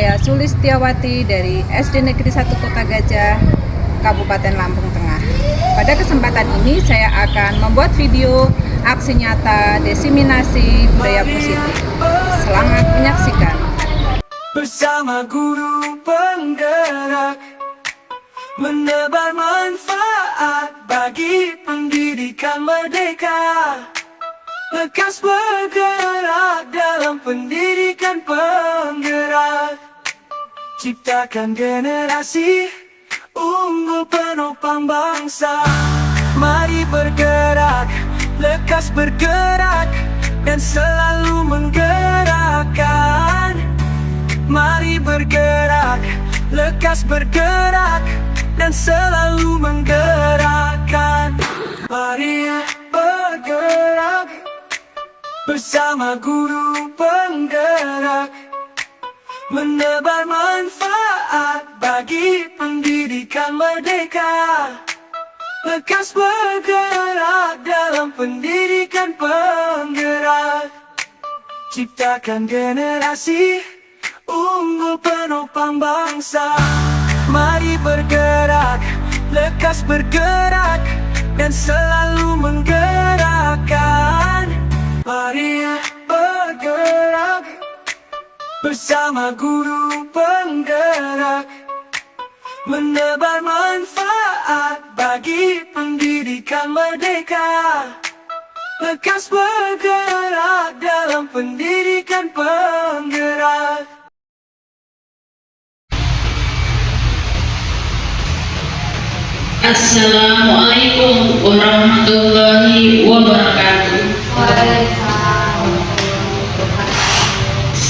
saya Sulistiawati dari SD Negeri 1 Kota Gajah, Kabupaten Lampung Tengah. Pada kesempatan ini saya akan membuat video aksi nyata diseminasi budaya positif. Selamat menyaksikan. Bersama guru penggerak, menebar manfaat bagi pendidikan merdeka. Lekas bergerak dalam pendidikan penggerak. Ciptakan generasi unggul penopang bangsa. Mari bergerak, lekas bergerak, dan selalu menggerakkan. Mari bergerak, lekas bergerak, dan selalu menggerakkan. Mari bergerak bersama guru penggerak, menebar manfaat bagi pendidikan merdeka. Lekas bergerak dalam pendidikan penggerak. Ciptakan generasi unggul penopang bangsa. Mari bergerak, lekas bergerak, dan selalu menggerakkan. Mari bergerak bersama guru penggerak, menebar manfaat bagi pendidikan merdeka. Lekas bergerak dalam pendidikan penggerak. Assalamualaikum warahmatullahi wabarakatuh.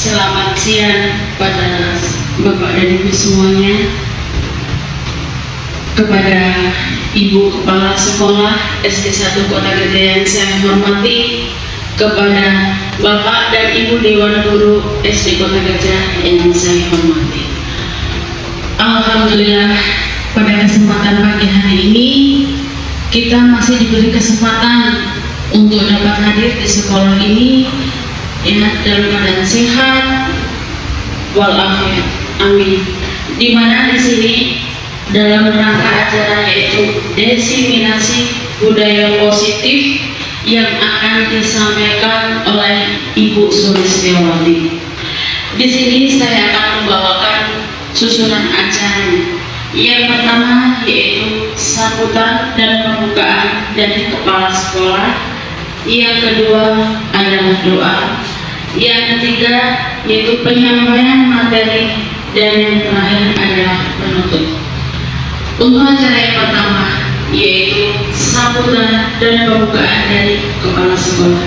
Selamat siang pada Bapak dan Ibu semuanya, kepada Ibu Kepala Sekolah SD 1 Kota Gajah yang saya hormati, kepada Bapak dan Ibu Dewan Guru SD Kota Gajah yang saya hormati. Alhamdulillah, pada kesempatan pagi hari ini kita masih diberi kesempatan untuk dapat hadir di sekolah ini ya, dalam keadaan sehat walafiat, amin. Dimana di sini dalam rangka acara yaitu diseminasi budaya positif yang akan disampaikan oleh Ibu Sulistiawati. Di sini saya akan membawakan susunan acara. Yang pertama yaitu sambutan dan pembukaan dari kepala sekolah. Yang kedua adalah doa. Yang ketiga yaitu penyampaian materi, dan yang terakhir adalah penutup. Untuk acara yang pertama yaitu sambutan dan pembukaan dari kepala sekolah,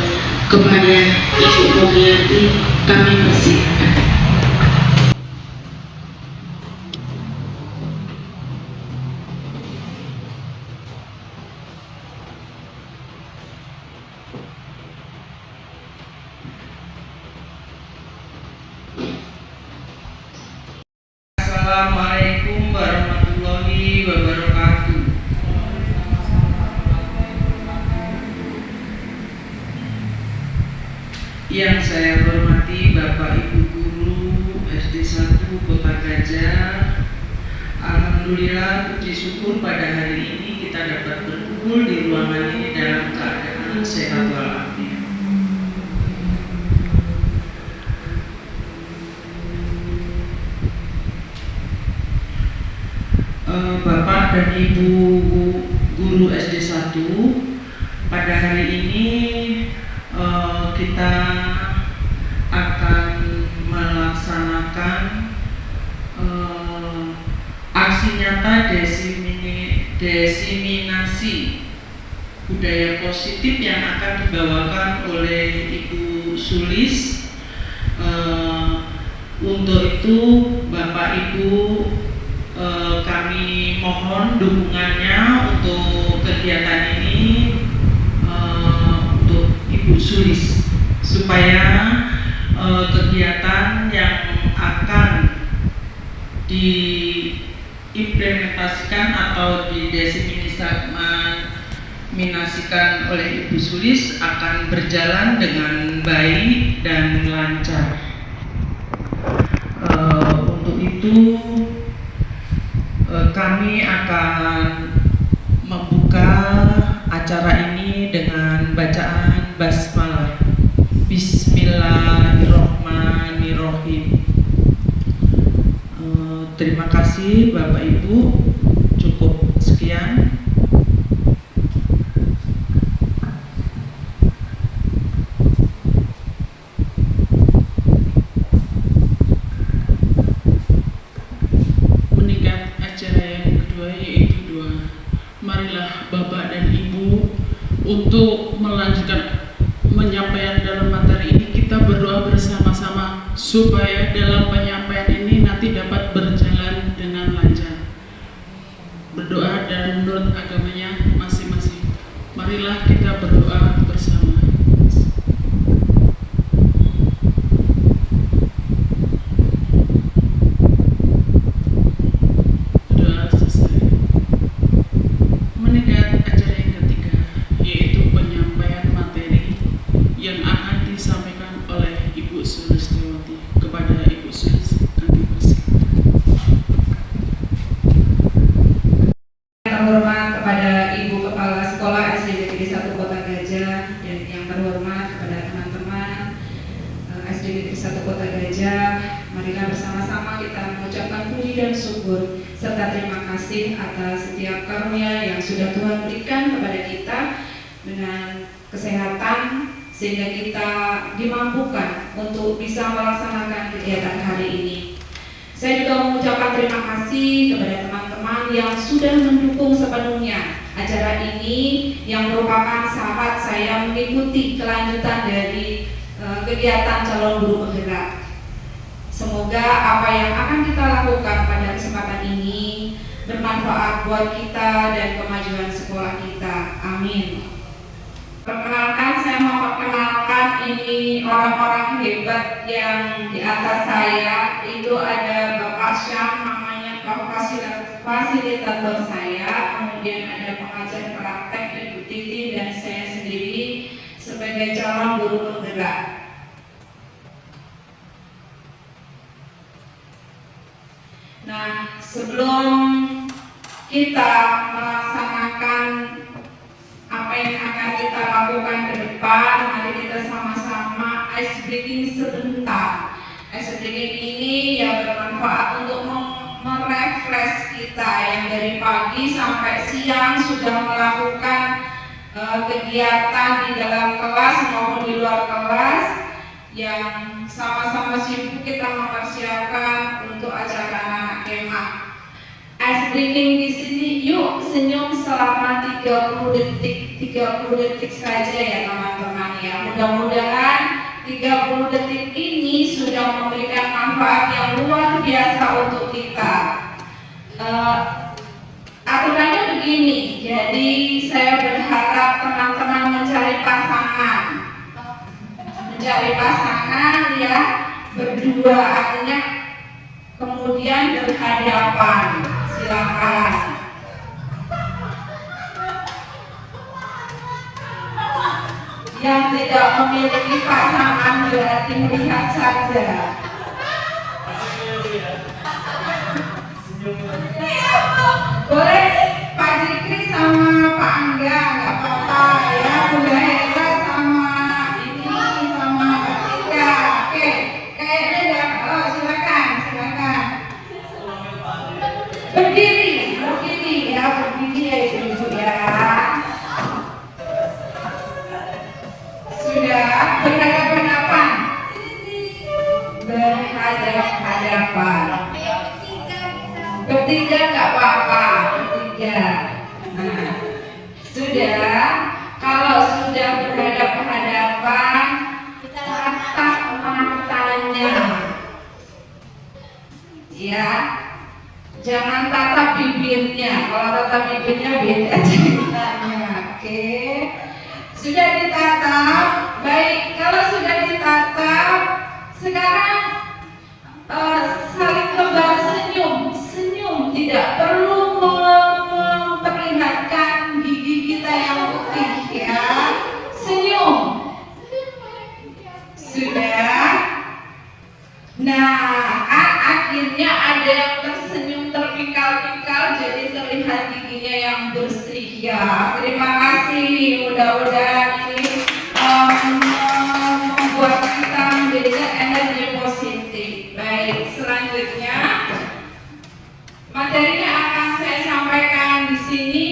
kepada Ibu Mulyati kami persilakan. Assalamualaikum warahmatullahi wabarakatuh. Yang saya hormati Bapak Ibu Guru SD 1 Kota Gajah, alhamdulillah puji syukur pada hari ini kita dapat berkumpul di ruangan ini dalam keadaan sehat walafiat. Bapak dan Ibu Guru SD 1, pada hari ini kita akan melaksanakan aksi nyata diseminasi budaya positif yang akan dibawakan oleh Ibu Sulis. Untuk itu Bapak Ibu, kami mohon dukungannya untuk kegiatan ini, untuk Ibu Sulis, supaya kegiatan yang akan diimplementasikan atau didiseminasikan oleh Ibu Sulis akan berjalan dengan baik dan lancar. itu kami akan membuka acara ini dengan bacaan basmalah. Bismillahirrohmanirrohim. Terima kasih Bapak Ibu, cukup sekian. Meningkat acara yang kedua yaitu doa. Marilah Bapak dan Ibu untuk melanjutkan penyampaian dalam materi ini, kita berdoa bersama-sama supaya dalam penyampaian ini nanti dapat berjalan dengan lancar. Berdoa dan menurut agamanya masing-masing. Marilah kita berdoa bersama. Doa selesai. Meningkat acara yang ketiga yaitu penyampaian materi yang akan disampaikan oleh Ibu Sulistiawati. Kepada Ibu Sulis kami persilakan. Yang terhormat kepada Ibu Kepala Sekolah SD Negeri 1 Kota Gajah, dan yang terhormat kepada teman-teman SD Negeri 1 Kota Gajah, marilah bersama-sama kita mengucapkan puji dan syukur serta terima kasih atas setiap karunia yang sudah Tuhan berikan kepada kita dengan kesehatan, sehingga kita dimampukan untuk bisa melaksanakan kegiatan hari ini. Saya juga mengucapkan terima kasih kepada teman-teman yang sudah mendukung sepenuhnya acara ini, yang merupakan sahabat saya mengikuti kelanjutan dari kegiatan calon guru penggerak. Semoga apa yang akan kita lakukan pada kesempatan ini bermanfaat buat kita dan kemajuan sekolah kita. Amin. Perkenalkan, saya mau perkenalkan ini orang-orang hebat yang di atas saya. Itu ada Bapak Syam, namanya fasilitator saya, kemudian ada pengajar praktek Ibu Titi, dan saya sendiri sebagai calon guru penggerak. Nah, sebelum kita melaksanakan apa yang akan kita lakukan ke depan, mari kita sama-sama ice breaking sebentar. Ice breaking ini ya bermanfaat untuk merefresh kita yang dari pagi sampai siang sudah melakukan kegiatan di dalam kelas maupun di luar kelas, yang sama-sama sibuk kita mempersiapkan untuk acara anak kemah. Ice breaking di sini, yuk senyum selama 30 detik saja ya teman-teman ya. Mudah-mudahan 30 detik ini sudah memberikan manfaat yang luar biasa untuk kita. Aturannya begini, jadi saya berharap teman-teman mencari pasangan ya, berdua, artinya kemudian berhadapan. Silakan. Yang tidak memiliki pasangan berarti melihat saja. Boleh Pak Zikri sama Pak Angga, nggak apa-apa ya. Bunda Hera sama ini sama Pak Tika. Oke, kayaknya ya. Oh, silakan. Berdiri ya ibu ya. Sudah berhadapan. Bertiga nggak apa-apa, bertiga. Nah, sudah. Kalau sudah berhadapan, tatap matanya. Ya. Jangan tatap bibirnya. Kalau tatap bibirnya beda ceritanya. Oke. Sudah ditatap. Baik, kalau sudah ditatap, sekarang saling tebar senyum. Senyum, tidak perlu memperlihatkan gigi kita yang putih ya. Senyum. Sudah. Nah, akhirnya ada yang tersenyum terpikal-pikal jadi terlihat giginya yang bersih ya. Terima kasih, mudah-mudahan ini membuat kita menjadikan energi positif. Baik, selanjutnya materinya akan saya sampaikan di sini.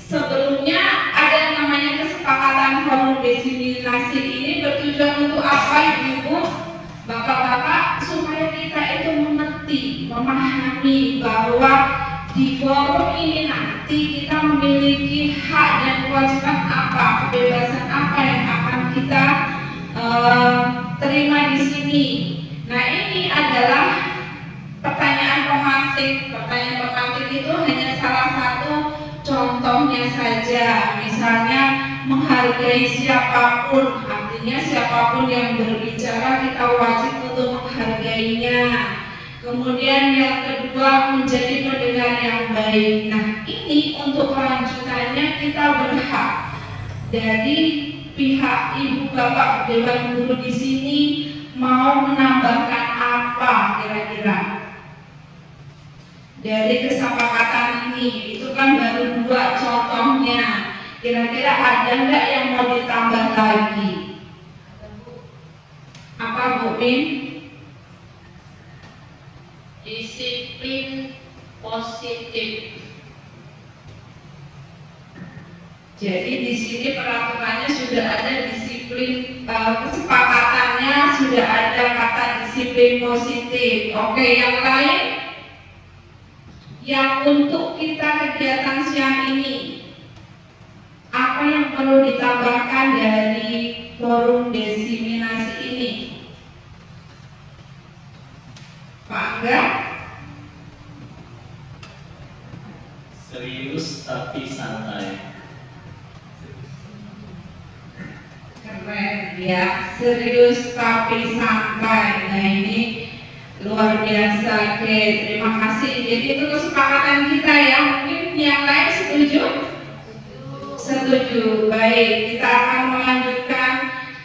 Sebelumnya ada namanya kesepakatan forum diseminasi ini bertujuan untuk apa, Ibu, Bapak-bapak, supaya kita itu mengerti, memahami bahwa di forum ini nanti kita memiliki hak dan kewajiban apa, kebebasan apa yang akan kita terima di sini. Nah, ini adalah pertanyaan pemantik. Pertanyaan pemantik itu hanya salah satu contohnya saja. Misalnya menghargai siapapun, artinya siapapun yang berbicara kita wajib untuk menghargainya. Kemudian yang kedua, menjadi pendengar yang baik. Nah, ini untuk kelanjutannya kita berhak dari pihak ibu bapak dewan guru di sini mau menambahkan apa kira-kira dari kesepakatan ini. Itu kan baru 2 contohnya. Kira-kira ada enggak yang mau ditambah lagi? Apa, Bu Min? Disiplin positif. Jadi di sini peraturannya sudah ada disiplin, kesepakatannya sudah ada kata disiplin positif. Oke, yang lain? Yang untuk kita kegiatan siang ini, apa yang perlu ditambahkan dari forum diseminasi ini? Pak Angga? Serius tapi santai. Keren ya, serius tapi santai. Nah, ini luar biasa. Oke, terima kasih. Jadi itu kesepakatan kita ya. Mungkin yang lain setuju? Setuju. Baik, kita akan melanjutkan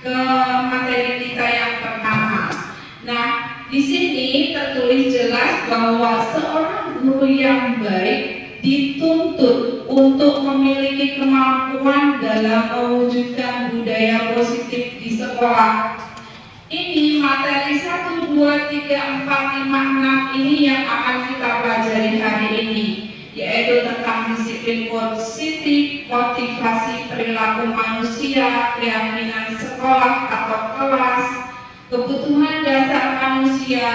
ke materi kita yang pertama. Nah, di sini tertulis jelas bahwa seorang guru yang baik dituntut untuk memiliki kemampuan dalam mewujudkan budaya positif di sekolah. Ini materi 1, 2, 3, 4, 5, 6 ini yang akan kita pelajari hari ini, yaitu tentang disiplin positif, motivasi perilaku manusia, keyakinan sekolah atau kelas, kebutuhan dasar manusia,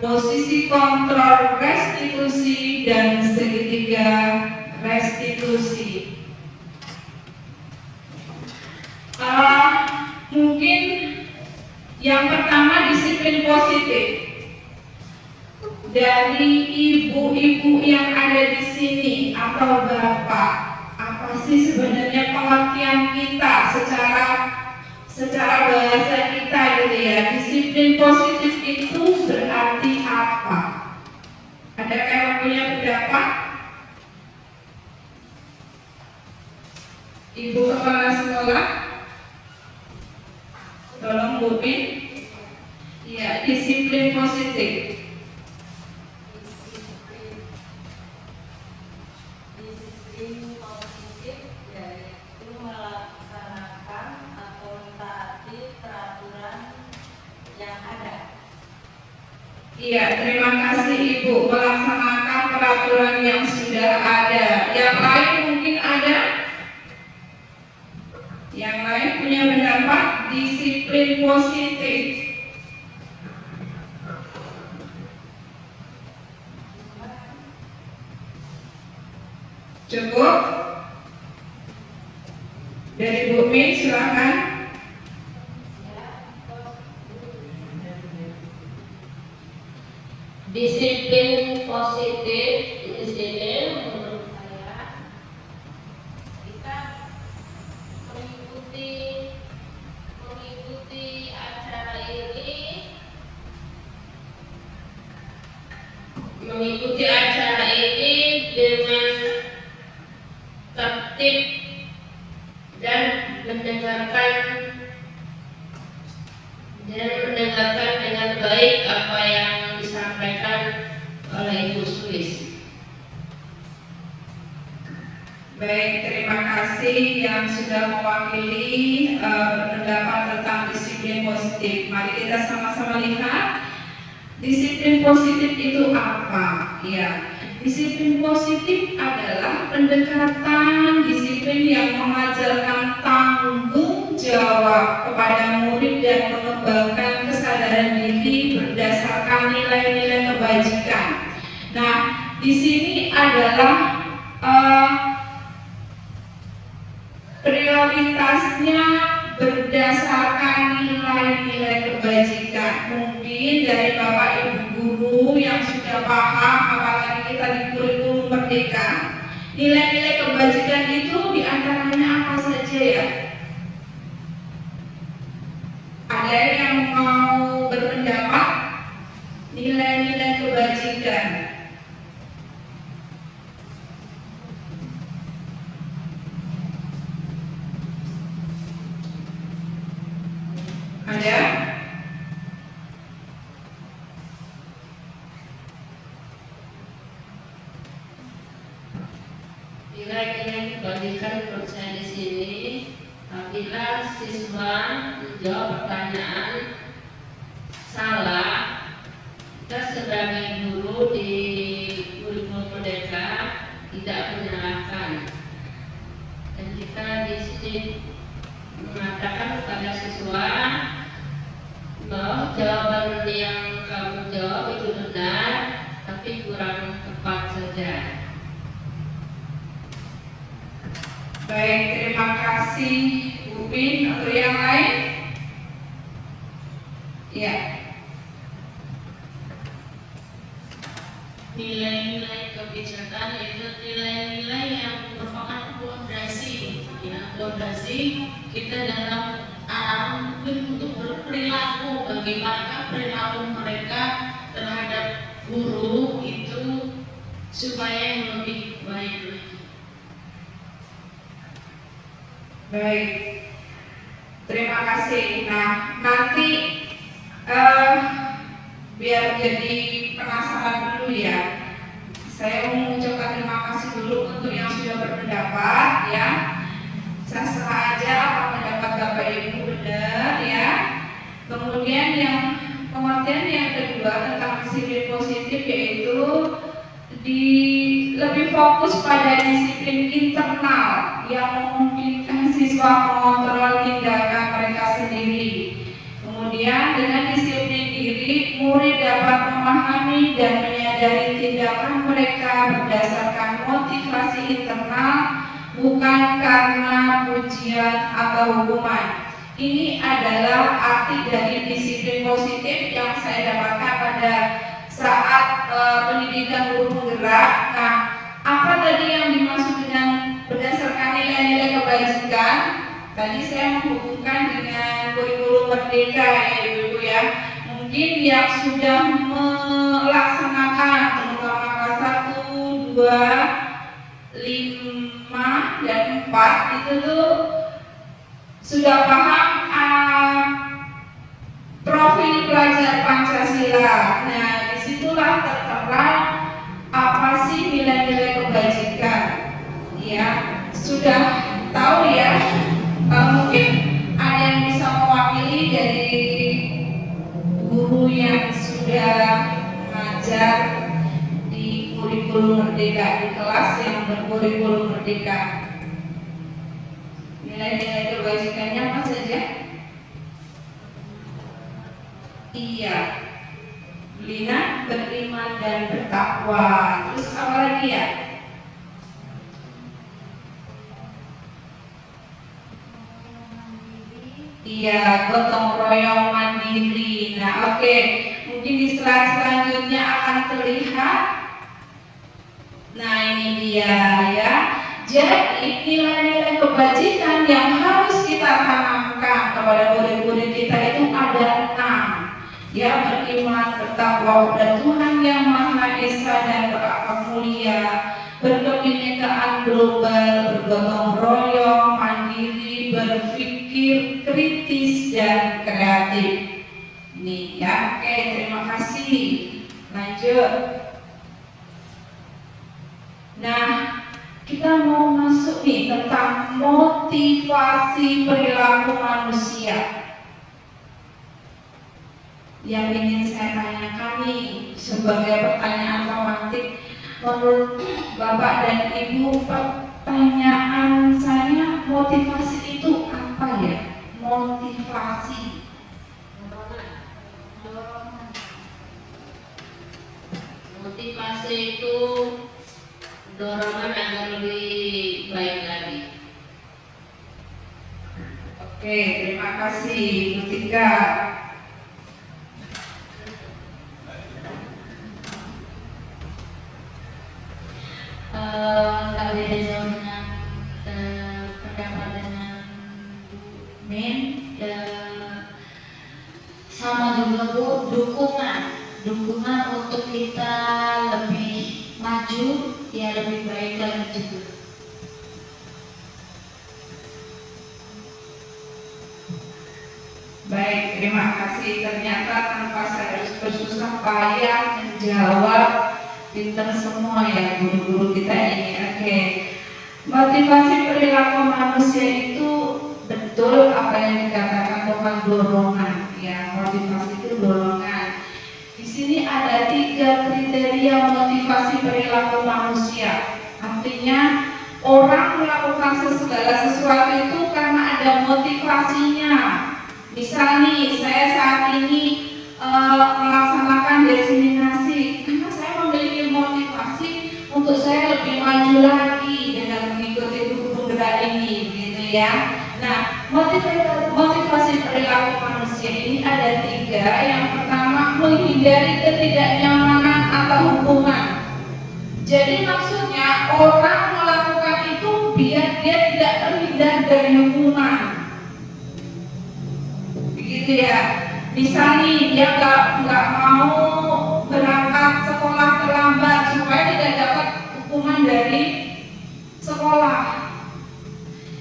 posisi kontrol restitusi, dan segitiga restitusi. Mungkin yang pertama disiplin positif. Dari ibu-ibu yang ada di sini atau bapak, apa sih sebenarnya pengertian kita secara bahasa kita gitu ya? Disiplin positif itu berarti apa? Ada yang punya pendapat? Ibu kepala sekolah, tolong Bu Pin. Ya, disiplin positif. Disiplin positif yaitu melaksanakan atau mentaati peraturan yang ada. Iya, terima kasih Ibu, melaksanakan peraturan yang sudah ada. Yang lain mungkin ada? Yang lain punya pendapat? Disiplin positif. Cukup? Dari Bu Mi, silakan. Disiplin positif di sini menurut saya kita mengikuti acara ini, dengan tertib dan mendengarkan dengan baik apa yang disampaikan oleh Ibu Sulis. Baik, terima kasih yang sudah mewakili berpendapat tentang disiplin positif. Mari kita sama-sama lihat disiplin positif itu apa? Ya, disiplin positif adalah pendekatan disiplin yang mengajarkan tanggung jawab kepada murid dan mengembangkan kesadaran diri berdasarkan nilai-nilai kebajikan. Nah, di sini adalah prioritasnya berdasarkan nilai-nilai kebajikan. Mungkin dari Bapak Ibu guru yang sudah paham, apalagi kita di kurikulum Merdeka, nilai-nilai kebajikan itu diantaranya apa saja ya? Ada yang mau berpendapat nilai-nilai kebajikan? Ada? Nilai-nilai kebajikan menurut saya di sini, apabila siswa menjawab pertanyaan salah, kita sebagai guru di kurikulum Merdeka tidak menyalahkan, dan kita di sini mengatakan kepada siswa bahwa jawaban yang kamu jawab itu benar, tapi kurang tepat saja. Baik, terima kasih Bu Bin. Untuk yang lain? Ya. Nilai-nilai kebijakan itu nilai-nilai yang merupakan fondasi, ya, fondasi kita dalam bentuk berperilaku, bagaimana perilaku mereka terhadap guru itu supaya yang lebih baik lagi. Baik, terima kasih. Nah, nanti biar jadi penasaran dulu ya, saya mengucapkan terima kasih dulu untuk yang sudah berpendapat ya. Sah-sah aja apa pendapat Bapak Ibu benar ya. Kemudian yang pengertian yang kedua tentang disiplin positif yaitu lebih fokus pada disiplin internal yang memungkinkan siswa mengontrol tindakan mereka sendiri. Kemudian dengan disiplin diri, murid dapat memahami dan menyadari tindakan mereka berdasarkan motivasi internal, bukan karena pujian atau hukuman. Ini adalah arti dari disiplin positif yang saya dapatkan pada saat pendidikan guru penggerak. Nah, apa tadi yang dimaksud dengan berdasarkan nilai-nilai kebajikan? Tadi saya menghubungkan dengan kurikulum Merdeka ya Ibu-Ibu ya. Mungkin yang sudah melaksanakan terutama kelas 1, 2, 5 dan 4 itu tuh sudah paham profil pelajar Pancasila. Nah, disitulah tertera apa sih nilai-nilai kebajikan. Ya, sudah tahu ya. Mungkin ada yang bisa mewakili dari guru yang sudah mengajar di kurikulum Merdeka, di kelas yang berkurikulum Merdeka. Nilai-nilai kebajikannya apa saja? Iya, Lina, beriman dan bertakwa. Terus apa lagi ya? Iya, gotong royong mandiri. Nah, oke. Mungkin di slide selanjutnya akan terlihat. Nah, ini dia ya. Jadi nilai-nilai kebajikan yang harus kita tanamkan kepada murid-murid kita itu ada 6. Ya, beriman, bertakwa kepada Tuhan yang Maha Esa dan berakhlak mulia, berkebinekaan global, bergotong royong, mandiri, berpikir kritis dan kreatif. Ini ya, oke, terima kasih. Lanjut. Nah, kita mau masuk nih tentang motivasi perilaku manusia. Yang ingin saya tanyakan nih sebagai pertanyaan romantik, menurut Bapak dan Ibu, pertanyaan saya, motivasi itu apa ya? Motivasi. Motivasi itu dorongan agar lebih baik lagi. Oke, terima kasih Bu Tika. Nggak beda jauh dengan pendapat dengan Min, sama juga Bu, dukungan untuk kita lebih maju, ya lebih baik lagi juga. Baik, terima kasih. Ternyata tanpa saya harus bersusah payah menjawab, pinter semua ya guru-guru kita ini. Oke, motivasi perilaku manusia itu betul apa yang dikatakan tentang dorongan. Ya, motivasi itu dorongan. Di sini ada 3 kriteria motivasi perilaku manusia. Artinya orang melakukan segala sesuatu itu karena ada motivasinya. Misal nih, saya saat ini melaksanakan diseminasi karena saya memiliki motivasi untuk saya lebih maju lagi dengan mengikuti buku penggerak ini, gitu ya. Nah, motivasi perilaku manusia ini ada 3. Yang pertama, menghindari ketidaknyamanan atau hukuman. Jadi maksudnya orang melakukan itu biar dia tidak terhindar dari hukuman. Begitu ya. Misal nih dia nggak mau berangkat sekolah terlambat supaya tidak dapat hukuman dari sekolah.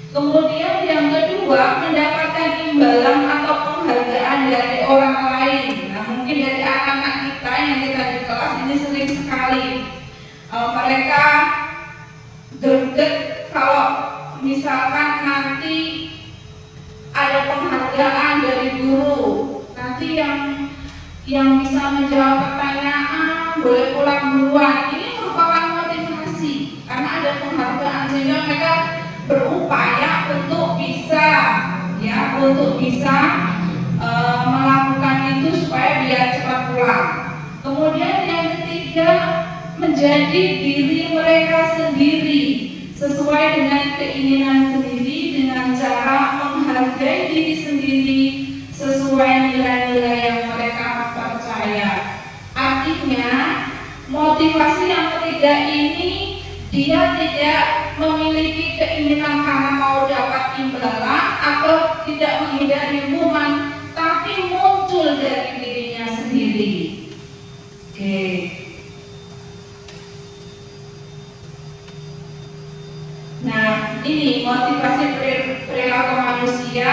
Kemudian yang kedua, mendapatkan imbalan atau penghargaan dari orang lain. Nah, mungkin dari anak-anak kita yang kita di kelas ini sering sekali mereka greget kalau misalkan nanti ada penghargaan dari guru, nanti yang bisa menjawab pertanyaan boleh pulang duluan. Ini merupakan motivasi karena ada penghargaan sehingga mereka berupaya untuk bisa melakukan itu supaya biar cepat pulang. Kemudian yang ketiga, menjadi diri mereka sendiri sesuai dengan keinginan sendiri dengan cara menghargai diri sendiri sesuai nilai-nilai yang mereka percaya. Artinya motivasi yang ketiga ini dia tidak memiliki keinginan karena mau dapat imbalan atau tidak menghindari hukuman, tapi muncul dari dirinya sendiri. Oke. Nah, ini motivasi perilaku manusia,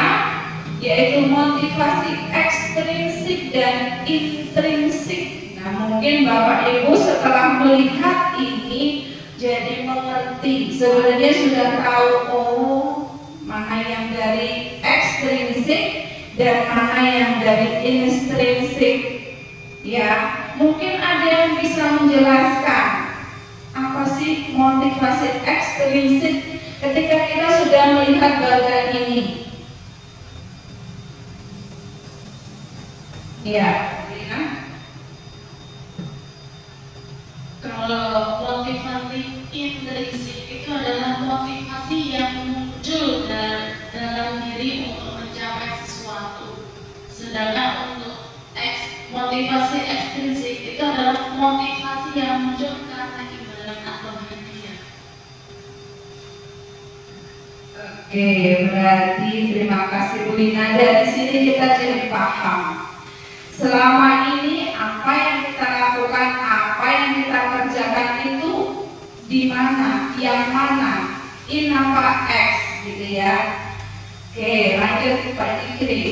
yaitu motivasi ekstrinsik dan intrinsik. Nah, mungkin Bapak Ibu setelah melihat ini jadi mengerti, sebenarnya sudah tahu mana yang dari ekstrinsik dan mana yang dari intrinsik. Ya, mungkin ada yang bisa menjelaskan apa sih motivasi ekstrinsik ketika kita sudah melihat bagian ini. Ya, Kalau motivasi intrinsik itu adalah motivasi yang muncul dalam diri untuk mencapai sesuatu. Sedangkan untuk motivasi ekstrinsik itu adalah motivasi yang muncul karena imbalan atau hadiah. Oke, berarti terima kasih Bu Lina. Dari sini kita jadi paham. Selama ini apa yang kita lakukan, apa yang kita kerjakan itu di mana, yang mana, in apa X, gitu ya. Oke, lanjut Pak Dikri.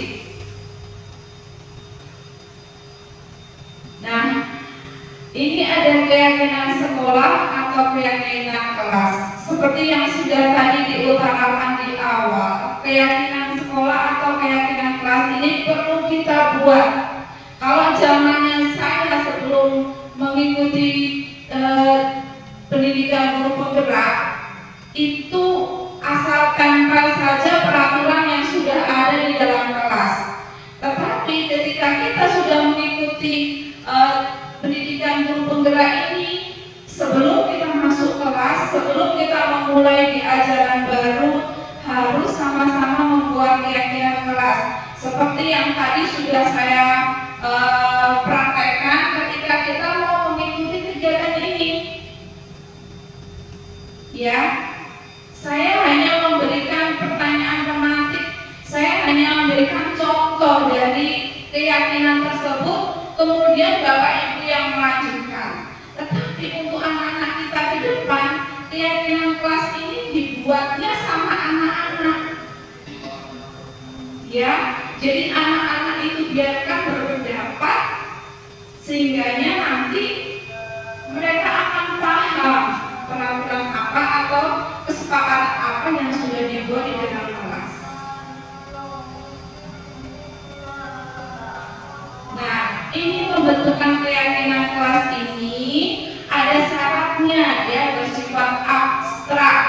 Nah, Ini ada keyakinan sekolah atau keyakinan kelas. Seperti yang sudah tadi diutarakan di awal, keyakinan sekolah atau keyakinan kelas ini perlu kita buat. Kalau zamannya saya sebelum mengikuti pendidikan guru penggerak, itu asal tempel saja peraturan yang sudah ada di dalam kelas. Tetapi ketika kita sudah mengikuti pendidikan guru penggerak ini, sebelum kita masuk kelas, sebelum kita memulai di ajaran baru, harus sama-sama membuat keyakinan kelas. Seperti yang tadi sudah saya praktekkan ketika kita mau mengikuti kegiatan ini. Ya, saya hanya memberikan pertanyaan pemantik, saya hanya memberikan contoh dari keyakinan tersebut, kemudian Bapak Ibu yang melanjutkan. Tetapi untuk anak-anak kita ke depan, keyakinan kelas ini dibuatnya sama anak-anak. Ya, jadi anak-anak itu biarkan berpendapat, sehingganya nanti mereka akan paham peraturan apa atau kesepakatan apa yang sudah dibuat di dalam kelas. Nah, ini pembentukan keyakinan kelas ini ada syaratnya, ya, bersifat abstrak,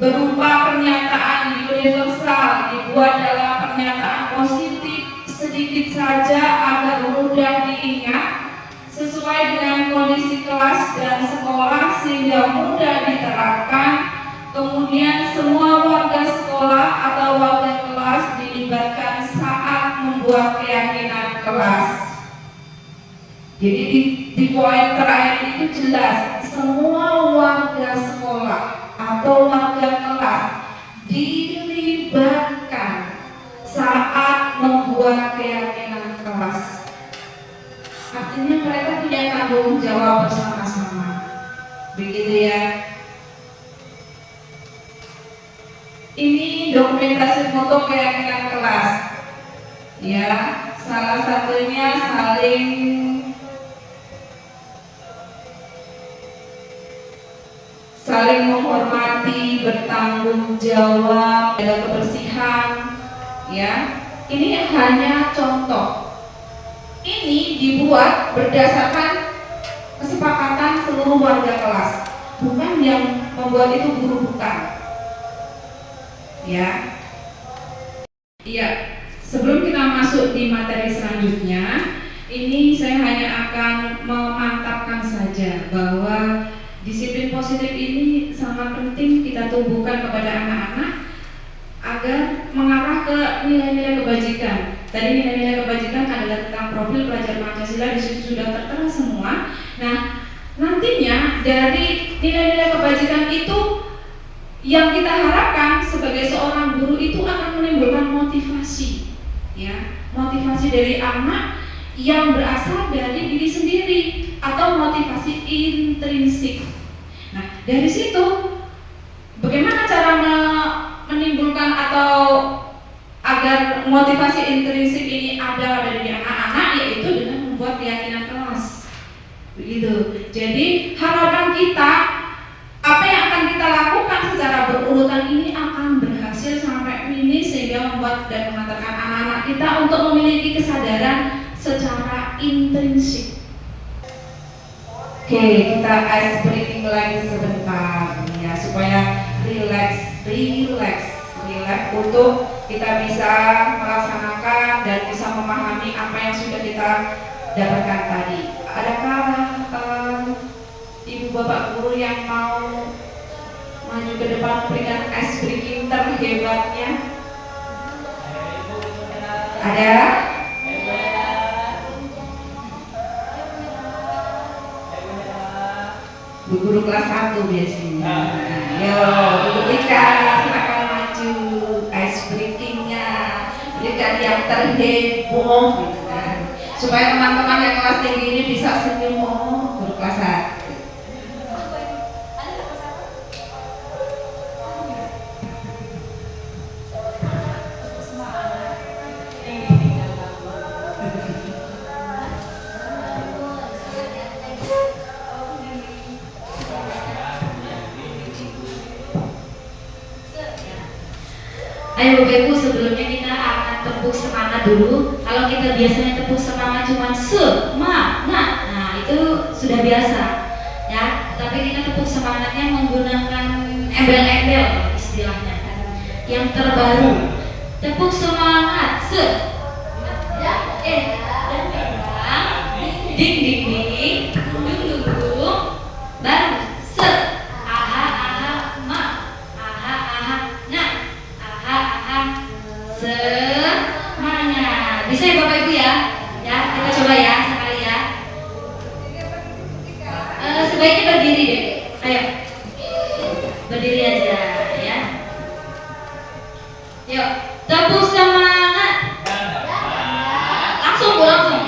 berupa pernyataan universal, dibuat dalam pernyataan positif sedikit saja agar mudah diingat, sesuai dengan kondisi kelas dan sekolah sehingga mudah diterapkan. Kemudian semua warga sekolah atau warga kelas dilibatkan saat membuat keyakinan kelas. Jadi di poin terakhir itu jelas, semua warga sekolah atau warga kelas dilibatkan saat membuat keyakinan kelas. Artinya mereka punya tanggung jawab bersama-sama. Begitu ya. Ini dokumentasi foto keyakinan kelas. Ya, salah satunya saling menghormati, bertanggung jawab, jaga kebersihan. Ya, ini hanya contoh. Ini dibuat berdasarkan kesepakatan seluruh warga kelas, bukan yang membuat itu guru, bukan. Ya, iya. Sebelum kita masuk di materi selanjutnya, ini saya hanya akan memantapkan saja bahwa disiplin positif ini sangat penting kita tumbuhkan kepada anak-anak agar mengarah ke nilai-nilai kebajikan. Tadi nilai-nilai kebajikan adalah tentang profil pelajar Pancasila, di situ sudah tertera semua. Nah, nantinya dari nilai-nilai kebajikan itu yang kita harapkan sebagai seorang guru itu akan menimbulkan motivasi, ya, motivasi dari anak yang berasal dari diri sendiri atau motivasi intrinsik. Nah, dari situ bagaimana cara menimbulkan atau agar motivasi intrinsik ini ada dari anak-anak, yaitu dengan membuat keyakinan kelas. Begitu. Jadi harapan kita, apa yang akan kita lakukan secara berurutan ini akan berhasil sampai ini, sehingga membuat dan mengantarkan anak-anak kita untuk memiliki kesadaran secara intrinsik. Oke, kita ice breaking lagi sebentar ya, supaya relax untuk kita bisa melaksanakan dan bisa memahami apa yang sudah kita dapatkan tadi. Adakah ibu bapak guru yang mau maju ke depan memberikan ice breaking terhebatnya? Ada? Bu guru kelas 1 biasanya. Yo, Bu Rika, silakan maju ice breakingnya, berikan yang terheboh gitu kan, supaya teman-teman yang kelas tinggi ini bisa senyum. Oh, guru kelas 1. Ayo Bapak Ibu, sebelumnya kita akan tepuk semangat dulu. Kalau kita biasanya tepuk semangat cuma semangat, nah itu sudah biasa ya. Tapi kita tepuk semangatnya menggunakan embel-embel istilahnya yang terbaru. Tepuk semangat ya, ding ding ding, dung dung dung, baru aha aha ma, aha aha nah, aha aha semangat. Bisa ya Bapak Ibu ya? Ya, kita coba ya sekali ya. Sebaiknya berdiri deh. Ayo, berdiri aja ya. Yuk, tepuk semangat. Langsung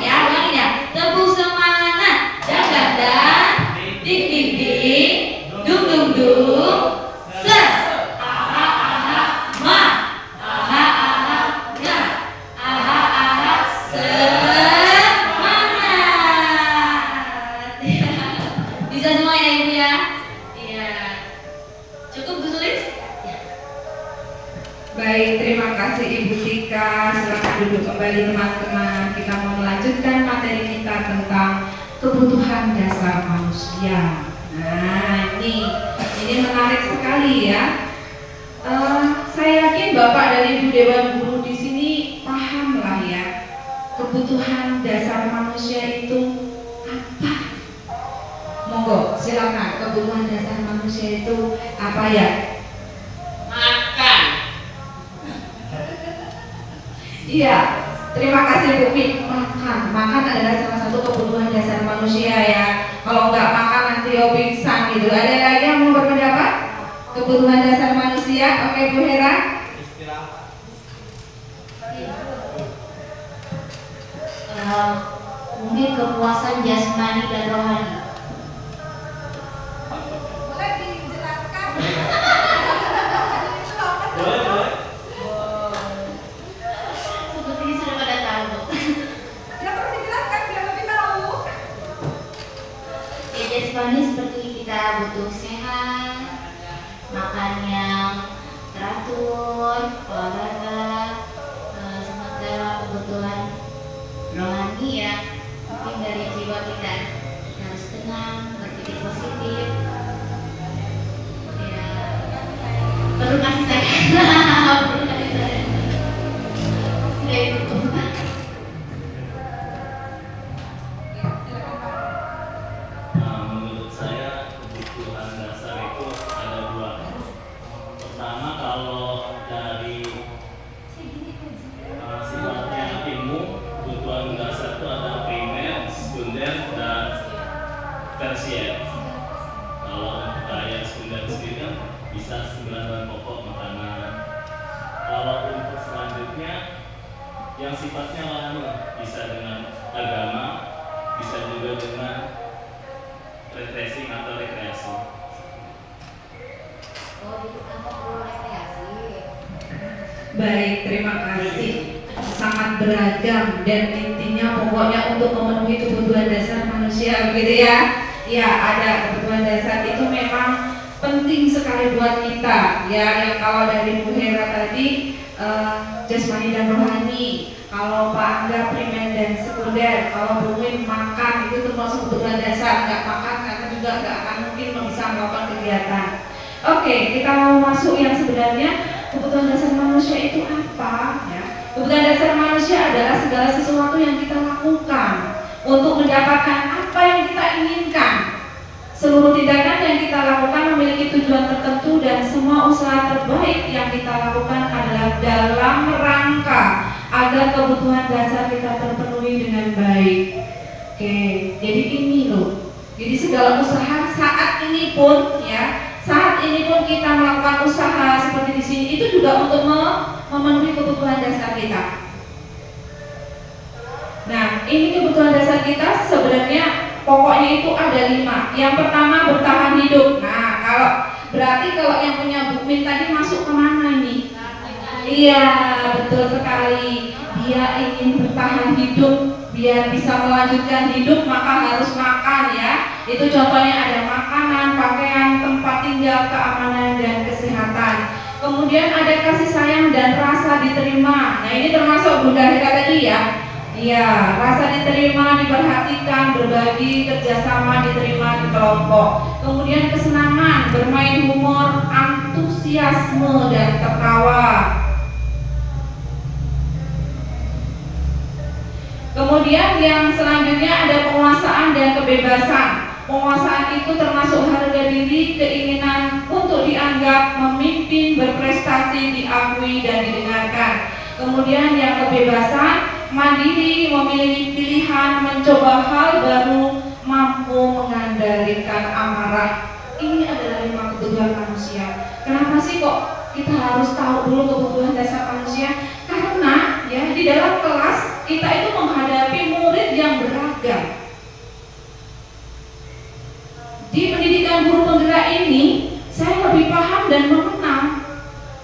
ya, ulangin ya. Tepuk semangat. Dan ding ding ding, dung dung dung, aha aha ma, aha aha na, aha aha semangat. Bisa semua ya Ibu ya? Iya. Cukup Bu Sulis? Ya. Baik, terima kasih Ibu Tika. Silakan duduk kembali teman-teman. Kita mau melanjutkan materi kita tentang kebutuhan dasar manusia. Nah, ini menarik sekali ya. Saya yakin Bapak dan Ibu Dewan Guru di sini paham lah ya, kebutuhan dasar manusia itu apa. Monggo, silakan. Kebutuhan dasar manusia itu apa ya? Makan. Iya, terima kasih Bu Pi. Makan adalah salah satu kebutuhan dasar manusia ya. Kalau nggak makan nanti pingsan gitu. Ada lagi yang mau berpendapat? Kebutuhan dasar manusia, oke Bu Hera? Mungkin kepuasan jasmani dan rohani. Boleh dijelaskan? Sepertinya sudah pada tahu. Ya perlu dijelaskan biar lebih tahu. Ya, jasmani seperti kita butuh sehat, makan yang teratur, olahraga, sementara kebutuhan rohani ya mungkin dari jiwa kita harus tenang, berpikir positif ya, perlu kasih sayang. Perlu kasih sayang ya itu. Nah, menurut saya kebutuhan dasar itu ada dua. Pertama, kalau dari sifatnya ilmu, kebutuhan dasar itu ada primer, sekunder, dan tersier. Kalau untuk yang sekunder sendiri kan bisa 9 bahan pokok makanan. Kalau untuk selanjutnya yang sifatnya lain, bisa dengan agama, bisa juga dengan refreshing atau rekreasi. Oh, itu kan perlu rekreasi. Baik, terima kasih. Sangat beragam dan intinya pokoknya untuk memenuhi kebutuhan dasar manusia begitu ya. Ya, ada kebutuhan dasar itu memang penting sekali buat kita ya. Yang kalau dari Bu Hera tadi jasmani dan rohani, kalau Pak Angga primer dan sekunder, kalau Bu Win makan itu termasuk kebutuhan dasar. Nggak makan karena juga nggak akan mungkin bisa melakukan kegiatan. Oke, kita mau masuk yang sebenarnya kebutuhan dasar manusia itu apa ya. Kebutuhan dasar manusia adalah segala sesuatu yang kita lakukan untuk mendapatkan apa yang kita inginkan. Seluruh tindakan yang kita lakukan memiliki tujuan tertentu dan semua usaha terbaik yang kita lakukan adalah dalam rangka agar kebutuhan dasar kita terpenuhi dengan baik. Oke, jadi ini loh. Jadi segala usaha saat ini pun ya, saat ini pun kita melakukan usaha seperti di sini itu juga untuk memenuhi kebutuhan dasar kita. Nah, ini kebutuhan dasar kita sebenarnya pokoknya itu ada 5. Yang pertama bertahan hidup. Nah, kalau yang punya Bukmin tadi masuk kemana ini? Iya, betul sekali. Dia ingin bertahan hidup, biar bisa melanjutkan hidup maka harus makan ya. Itu contohnya ada makanan, pakaian, tempat tinggal, keamanan dan kesehatan. Kemudian ada kasih sayang dan rasa diterima. Nah, ini termasuk Bunda Hera tadi ya. Iya, rasa diterima, diperhatikan, berbagi, kerjasama, diterima di kelompok. Kemudian kesenangan, bermain humor, antusiasme, dan tertawa. Kemudian yang selanjutnya ada penguasaan dan kebebasan. Penguasaan itu termasuk harga diri, keinginan untuk dianggap, memimpin, berprestasi, diakui, dan didengarkan. Kemudian yang kebebasan, mandiri, memiliki pilihan, mencoba hal baru, mampu mengendalikan amarah. Ini adalah 5 kebutuhan manusia. Kenapa sih kok kita harus tahu dulu kebutuhan dasar manusia? Karena ya di dalam kelas kita itu menghadapi murid yang beragam. Di pendidikan guru penggerak ini, saya lebih paham dan mengenal.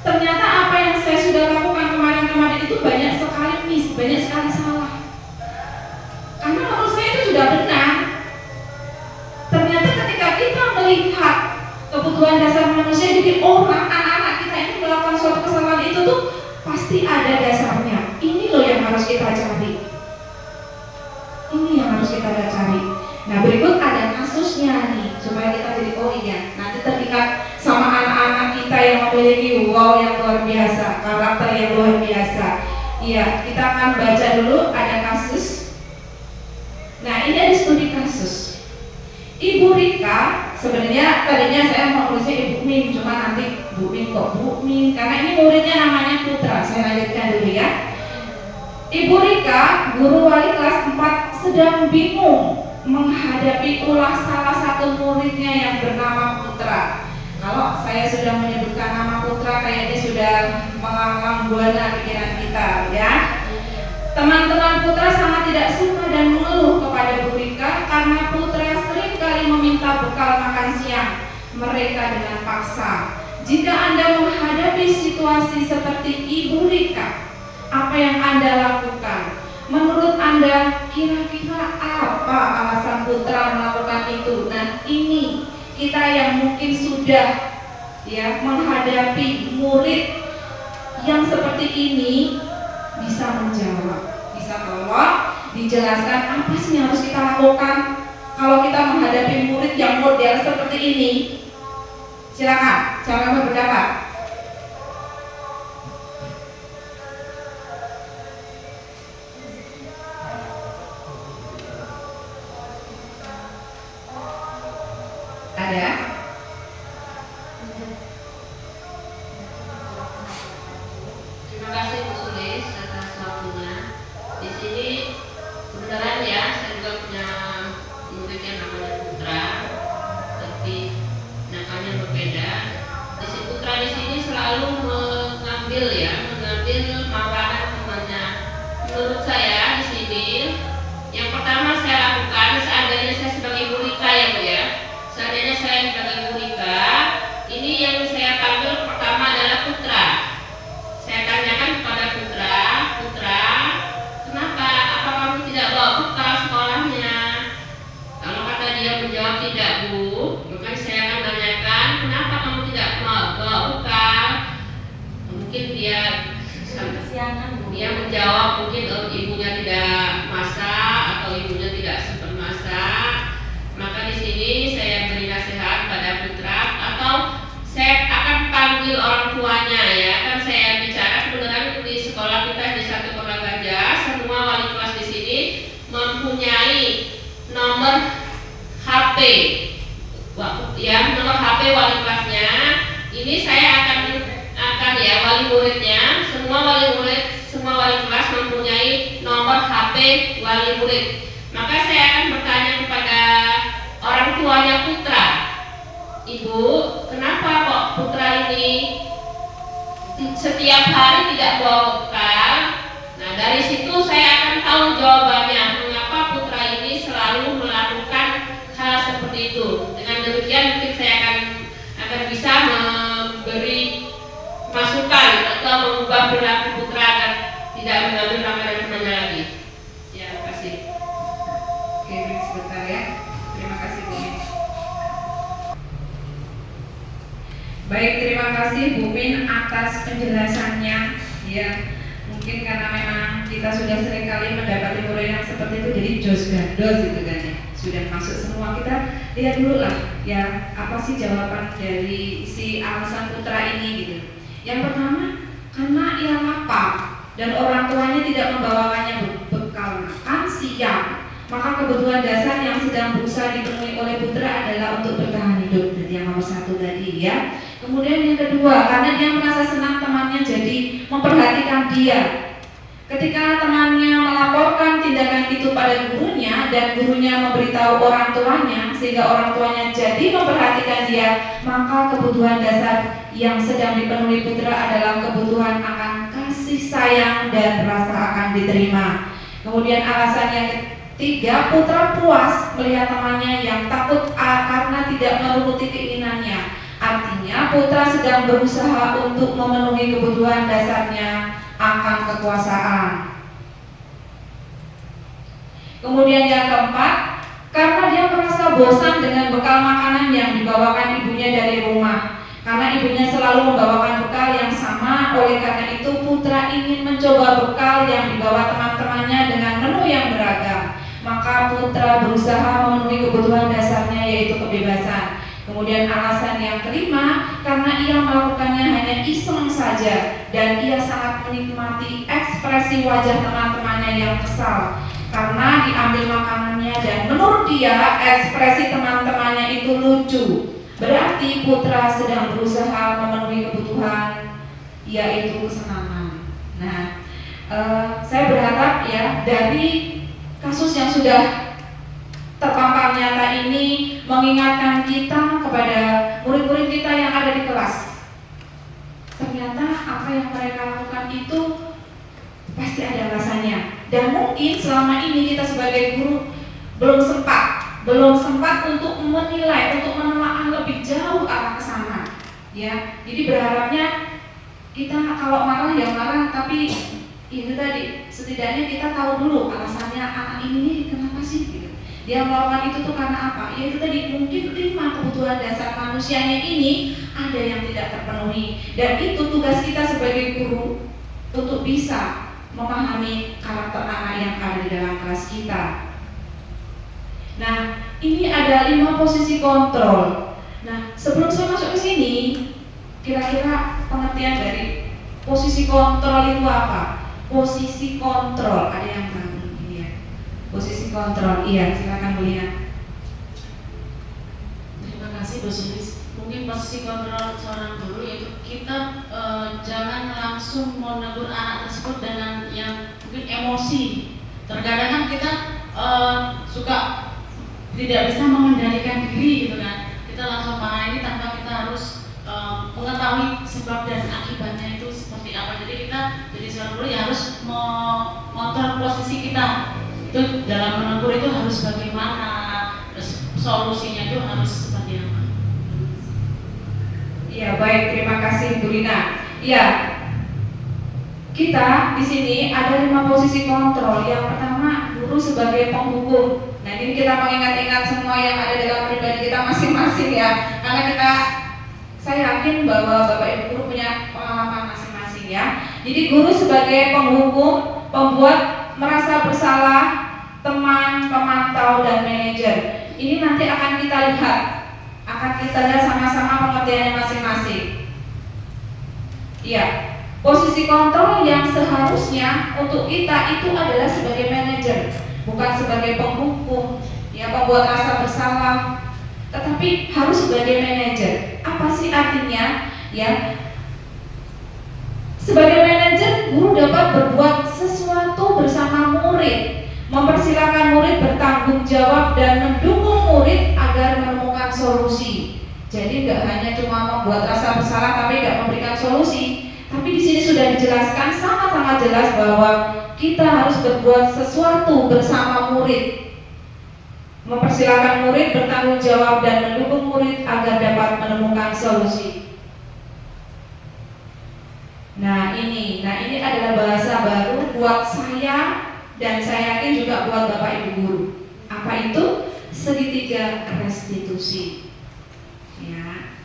Ternyata apa yang saya sudah lakukan kemarin-kemarin itu banyak sekali miss, banyak sekali salah. Karena menurut saya itu sudah benar. Ternyata ketika kita melihat kebutuhan dasar manusia, jadi orang, anak-anak kita ini melakukan suatu kesalahan itu tuh pasti ada dasarnya. Ini loh yang harus kita cari. Ini yang harus kita cari. Nah, berikut ada kasusnya nih, supaya kita jadi oh iya, nanti teringat sama anak-anak kita yang memiliki wow yang luar biasa, karakter yang luar biasa. Iya, kita akan baca dulu ada kasus. Nah, ini ada studi kasus. Ibu Rika, sebenarnya tadinya saya mau tulisnya Ibu Min, cuma nanti Bu Min kok Bu Min, karena ini muridnya namanya Putra. Saya lanjutkan dulu ya. Ibu Rika, guru wali kelas 4, sedang bingung menghadapi ulah salah satu muridnya yang bernama Putra. Kalau saya sudah menyebutkan nama Putra, kayaknya sudah melanglang buana pikiran kita ya. Teman-teman Putra sangat tidak suka dan mengeluh kepada Bu Rika karena Putra sering kali meminta bekal makan siang mereka dengan paksa. Jika Anda menghadapi situasi seperti Ibu Rika, apa yang Anda lakukan? Menurut Anda, kira-kira apa alasan Putra melakukan itu? Nah, ini kita yang mungkin sudah ya menghadapi murid yang seperti ini bisa menjawab. Bisa tolong dijelaskan apa sih yang harus kita lakukan kalau kita menghadapi murid yang model seperti ini? Silakan, siapa yang berpendapat? Ada? Terima kasih Bu Sulis atas waktunya. Di sini kebenaran ya, saya juga punya murid yang namanya Putra, tapi namanya berbeda. Di sini Putra di sini selalu mengambil makanan temannya. Menurut saya di sini yang pertama saya lakukan, seandainya saya sebagai Ibu Rika ya Bu ya. Seandainya saya sebagai Ibu Rika, ini yang saya panggil pertama adalah Putra. Saya tanyakan kepada Putra, kenapa? Apa kamu tidak bawa bekal sekolahnya? Kalau kata dia menjawab tidak Bu, maka saya akan tanyakan kenapa kamu tidak bawa bekal? Mungkin dia menjawab mungkin ibunya tidak masak atau ibunya tidak sempat masak. Maka di sini saya beri nasihat pada Putra atau saya akan panggil orang tuanya ya. Kan saya bicara kebenaran di sekolah kita di Satu Kota Gajah, semua wali kelas di sini mempunyai nomor HP. Ya, nomor HP wali kelasnya. Ini saya akan ya wali muridnya, semua wali kelas mempunyai nomor HP wali murid. Maka saya akan bertanya kepada orang tuanya Putra, Ibu, kenapa kok Putra ini setiap hari tidak bawa bekal? Nah, dari situ saya akan tahu jawabannya, mengapa Putra ini selalu melakukan hal seperti itu. Dengan demikian mungkin saya akan bisa memberi masukan atau mengubah perilaku Putra agar tidak mengambil makanan temannya lagi. Ya, terima kasih. Oke, break sebentar ya. Terima kasih Bu. Baik, terima kasih Bu Min atas penjelasannya. Ya, mungkin karena memang kita sudah sering kali mendapati murid yang seperti itu, jadi jos gandos gitu kan ya. Sudah masuk semua, kita lihat dulu lah ya, apa sih jawaban dari si alasan putra ini gitu. Yang pertama, karena ia lapar dan orang tuanya tidak membawakannya bekal makan siang, maka kebutuhan dasar yang sedang berusaha dipenuhi oleh putra adalah untuk bertahan hidup. Jadi yang nomor satu tadi ya. Kemudian yang kedua, karena dia merasa senang temannya jadi memperhatikan dia. Ketika temannya melaporkan tindakan itu pada gurunya dan gurunya memberitahu orang tuanya sehingga orang tuanya jadi memperhatikan dia, maka kebutuhan dasar yang sedang dipenuhi putra adalah kebutuhan akan kasih sayang dan rasa akan diterima. Kemudian alasan yang ketiga, putra puas melihat temannya yang takut karena tidak menuruti keinginannya. Artinya putra sedang berusaha untuk memenuhi kebutuhan dasarnya akan kekuasaan. Kemudian yang keempat, karena dia merasa bosan dengan bekal makanan yang dibawakan ibunya dari rumah. Karena ibunya selalu membawakan bekal yang sama, oleh karena itu putra ingin mencoba bekal yang dibawa teman-temannya dengan menu yang beragam. Maka putra berusaha memenuhi kebutuhan dasarnya, yaitu kebebasan. Kemudian alasan yang kelima, karena ia melakukannya hanya iseng saja dan ia sangat menikmati ekspresi wajah teman-temannya yang kesal karena diambil makanannya, dan menurut dia ekspresi teman-temannya itu lucu. Berarti putra sedang berusaha memenuhi kebutuhan, yaitu kesenangan. Nah, saya berharap ya dari kasus yang sudah terpampang nyata ini mengingatkan kita kepada murid-murid kita yang ada di kelas. Ternyata apa yang mereka lakukan itu pasti ada alasannya. Dan mungkin selama ini kita sebagai guru belum sempat untuk menilai, untuk menelaah lebih jauh arah ke sana. Ya, jadi berharapnya kita kalau marah ya marah, tapi itu tadi setidaknya kita tahu dulu alasannya anak ini kenapa sih gitu. Dia melakukan itu tuh karena apa? Ya itu tadi, mungkin 5 kebutuhan dasar manusianya ini ada yang tidak terpenuhi. Dan itu tugas kita sebagai guru untuk bisa memahami karakter anak yang ada di dalam kelas kita. Nah, ini ada 5 posisi kontrol. Nah, sebelum saya masuk ke sini, kira-kira pengertian dari posisi kontrol itu apa? Posisi kontrol, ada yang tahu? Posisi kontrol, iya, silakan Bu Lina. Terima kasih Bu Sulis. Mungkin posisi kontrol seorang guru yaitu kita jangan langsung menegur anak tersebut dengan yang mungkin emosi. Terkadang kan kita suka tidak bisa mengendalikan diri gitu kan. Kita langsung marah ini tanpa kita harus mengetahui sebab dan akibatnya itu seperti apa. Jadi kita jadi seorang guru ya harus mengontrol posisi kita. Itu dalam menegur itu harus bagaimana, terus solusinya itu harus seperti apa. Iya, baik, terima kasih Bu Lina. Iya, kita di sini ada 5 posisi kontrol. Yang pertama, guru sebagai penghukum. Nah, ini kita mengingat-ingat semua yang ada dalam pribadi kita masing-masing ya, karena saya yakin bahwa Bapak Ibu guru punya pengalaman masing-masing ya. Jadi guru sebagai penghukum, pembuat merasa bersalah teman, pemantau, dan manajer. Ini nanti akan kita lihat sama-sama pengertiannya masing-masing. Iya, posisi kontrol yang seharusnya untuk kita itu adalah sebagai manajer, bukan sebagai penghukum, ya pembuat rasa bersalah, tetapi harus sebagai manajer. Apa sih artinya? Ya, sebagai manajer, guru dapat berbuat sesuatu bersama murid, mempersilahkan murid bertanggung jawab dan mendukung murid agar menemukan solusi. Jadi nggak hanya cuma membuat rasa bersalah tapi nggak memberikan solusi. Tapi di sini sudah dijelaskan sangat-sangat jelas bahwa kita harus berbuat sesuatu bersama murid, mempersilahkan murid bertanggung jawab dan mendukung murid agar dapat menemukan solusi. Nah ini adalah bahasa baru buat saya dan saya yakin juga buat Bapak Ibu guru. Apa itu? Segitiga restitusi. Ya.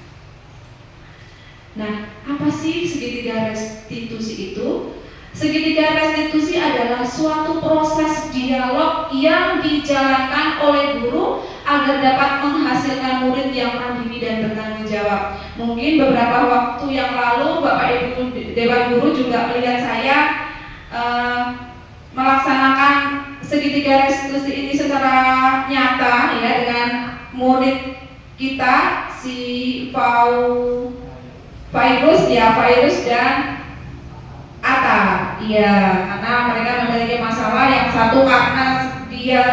Nah, apa sih segitiga restitusi itu? Segitiga restitusi adalah suatu proses dialog yang dijalankan oleh guru agar dapat menghasilkan murid yang mandiri dan bertanggung jawab. Mungkin beberapa waktu yang lalu Bapak Ibu Dewan Guru juga melihat saya melaksanakan segitiga restitusi ini secara nyata ya dengan murid kita si Virus dan Atta, iya, karena mereka memiliki masalah. Yang satu karena dia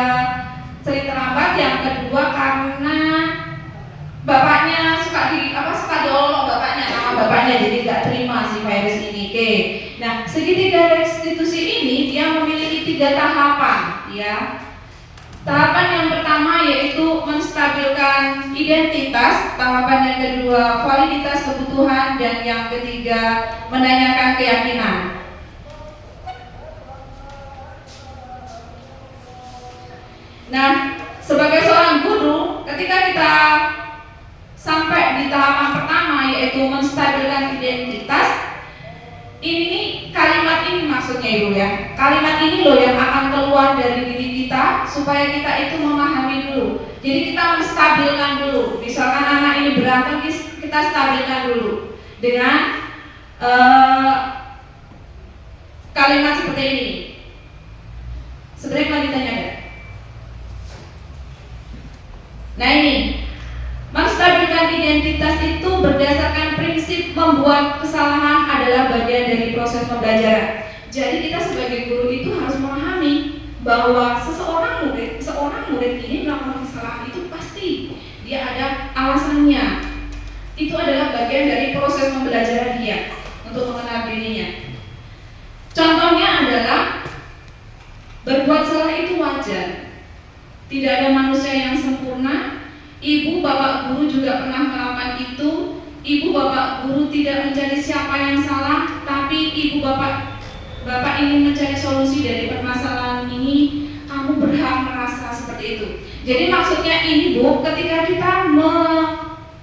sering terlambat, yang kedua karena bapaknya suka diolok bapaknya, nama bapaknya, jadi nggak terima si Virus ini. Oke, nah segitiga restitusi ini dia memiliki 3 tahapan, ya. Tahapan yang pertama yaitu menstabilkan identitas, tahapan yang kedua validitas kebutuhan, dan yang ketiga menanyakan keyakinan. Nah, sebagai seorang guru, ketika kita sampai di tahapan pertama yaitu menstabilkan identitas, ini kalimat ini maksudnya Ibu ya. Kalimat ini loh yang akan keluar dari diri kita supaya kita itu memahami dulu. Jadi kita menstabilkan dulu. Misalkan anak ini berantem, kita stabilkan dulu dengan kalimat seperti ini. Sebenarnya lanjutannya ada. Nah ini, menstabilkan identitas itu berdasarkan prinsip membuat kesalahan adalah bagian dari proses pembelajaran. Jadi kita sebagai guru itu harus memahami bahwa seorang murid ini melakukan kesalahan itu pasti dia ada alasannya. Itu adalah bagian dari proses pembelajaran dia untuk mengenal dirinya. Contohnya adalah berbuat salah itu wajar. Tidak ada manusia yang sempurna. Ibu bapak guru juga pernah melakukan itu. Ibu bapak guru tidak mencari siapa yang salah, tapi ibu bapak ingin mencari solusi dari permasalahan ini. Kamu berhak merasa seperti itu. Jadi maksudnya ini Bu, ketika kita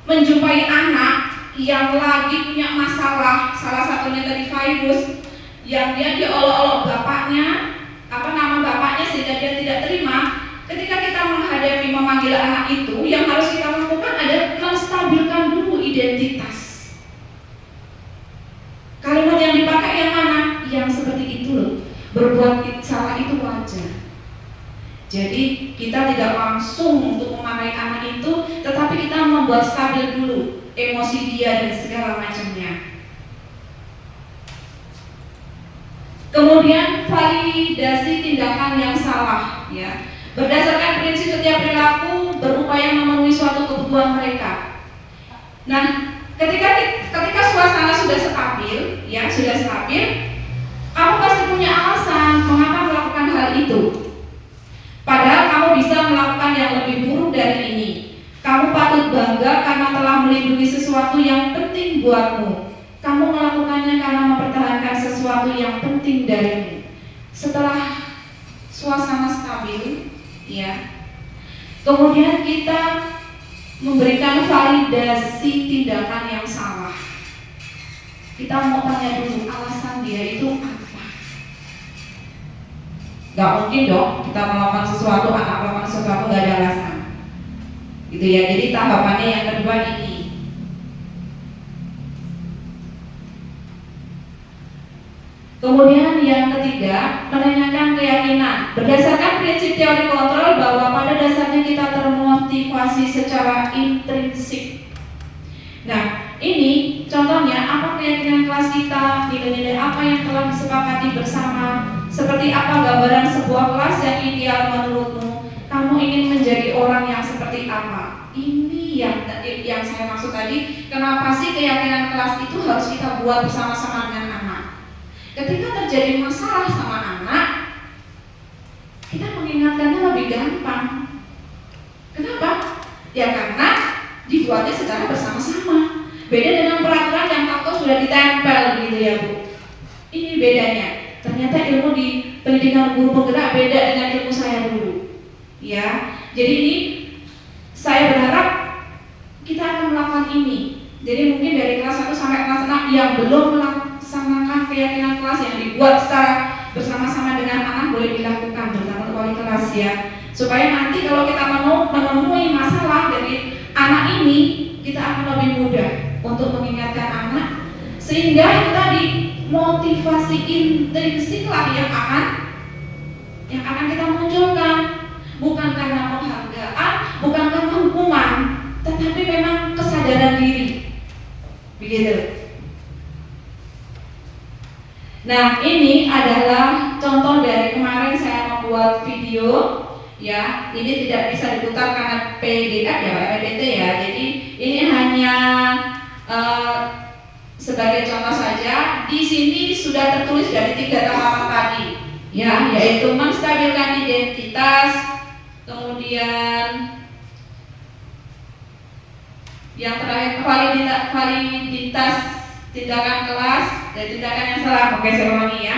menjumpai anak yang lagi punya masalah, salah satunya tadi Virus, yang dia diolok-olok bapaknya, nama bapaknya sehingga dia tidak terima. Ketika kita menghadapi memanggil anak itu, yang harus kita lakukan adalah menstabilkan dulu identitas. Kalimat yang dipakai yang mana? Yang seperti itu loh. Berbuat salah itu wajar. Jadi kita tidak langsung untuk memarahi anak itu, tetapi kita membuat stabil dulu emosi dia dan segala macamnya. Kemudian validasi tindakan yang salah, ya. Berdasarkan prinsip setiap perilaku berupaya memenuhi suatu kebutuhan mereka. Nah, ketika suasana sudah stabil, ya sudah stabil, kamu pasti punya alasan mengapa melakukan hal itu. Padahal kamu bisa melakukan yang lebih buruk dari ini. Kamu patut bangga karena telah melindungi sesuatu yang penting buatmu. Kamu melakukannya karena mempertahankan sesuatu yang penting darimu. Setelah suasana stabil, ya, kemudian kita memberikan validasi tindakan yang salah. Kita mau tanya dulu alasan dia itu apa. Gak mungkin dong kita melakukan sesuatu, anak melakukan sesuatu gak ada alasan, gitu ya. Jadi tahapannya yang kedua ini. Kemudian yang ketiga, menanyakan keyakinan. Berdasarkan prinsip teori kontrol bahwa pada dasarnya kita termotivasi secara intrinsik. Nah, ini contohnya apa keyakinan kelas kita, nilai-nilai apa yang telah disepakati bersama, seperti apa gambaran sebuah kelas yang ideal menurutmu, kamu ingin menjadi orang yang seperti apa. Ini yang saya maksud tadi, kenapa sih keyakinan kelas itu harus kita buat bersama-sama dengan anak. Ketika terjadi masalah sama anak, kita mengingatkannya lebih gampang. Kenapa? Ya karena dibuatnya secara bersama-sama. Beda dengan peraturan yang tahu sudah ditempel gitu ya Bu. Ini bedanya. Ternyata ilmu di pendidikan guru penggerak beda dengan ilmu saya dulu. Ya, jadi ini saya berharap kita akan melakukan ini, Jadi mungkin dari kelas 1 sampai kelas 6 yang belum melaksanakan keyakinan kelas yang dibuat secara bersama-sama dengan anak boleh dilakukan bersama wali kelas ya. Supaya nanti kalau kita menemui masalah dari anak ini, kita akan lebih mudah untuk mengingatkan anak, sehingga itu tadi motivasi intrinsik lah yang akan kita munculkan, bukan karena penghargaan, bukan karena hukuman, tetapi memang kesadaran diri, begitu. Nah, ini adalah contoh dari kemarin saya membuat video. Ya, ini tidak bisa diputar karena PDF ya, PPT ya. Jadi ini hanya sebagai contoh saja. Di sini sudah tertulis dari 3 tahapan tadi, ya, yaitu menstabilkan identitas, kemudian yang terakhir validitas tindakan kelas dan tindakan yang salah. Oke, saya ulangi ya.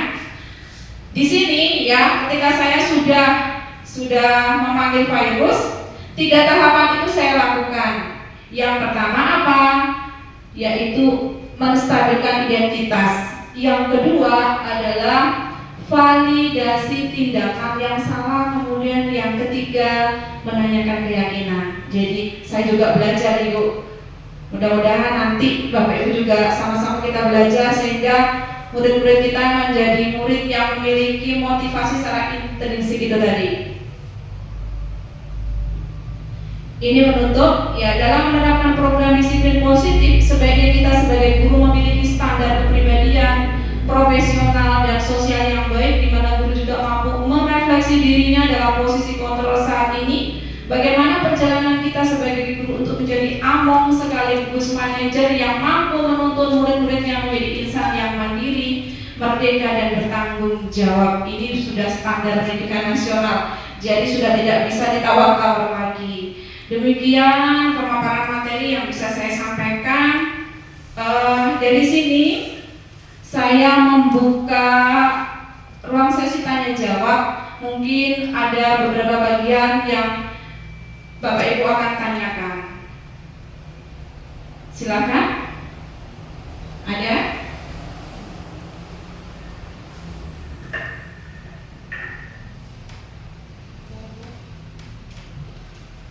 Di sini ya, ketika saya sudah memanggil virus, 3 tahapan itu saya lakukan. Yang pertama apa? Yaitu menstabilkan identitas. Yang kedua adalah validasi tindakan yang salah. Kemudian yang ketiga menanyakan keyakinan. Jadi saya juga belajar Ibu. Mudah-mudahan nanti Bapak Ibu juga sama-sama kita belajar sehingga murid-murid kita menjadi murid yang memiliki motivasi secara intrinsik itu tadi. Ini menutup ya, dalam menerapkan program disiplin positif sebaiknya kita sebagai guru memiliki standar kepribadian profesional dan sosial yang baik, di mana guru juga mampu merefleksi dirinya dalam posisi kontrol saat ini. Bagaimana perjalanan kita sebagai guru untuk menjadi among sekaligus manajer yang mampu menuntun murid-muridnya menjadi insan yang mandiri, merdeka dan bertanggung jawab. Ini sudah standar pendidikan nasional, jadi sudah tidak bisa ditawar-tawar lagi. Demikian pemaparan materi yang bisa saya sampaikan. Dari sini saya membuka ruang sesi tanya jawab. Mungkin ada beberapa bagian yang Bapak Ibu akan tanyakan. Silakan. Ada?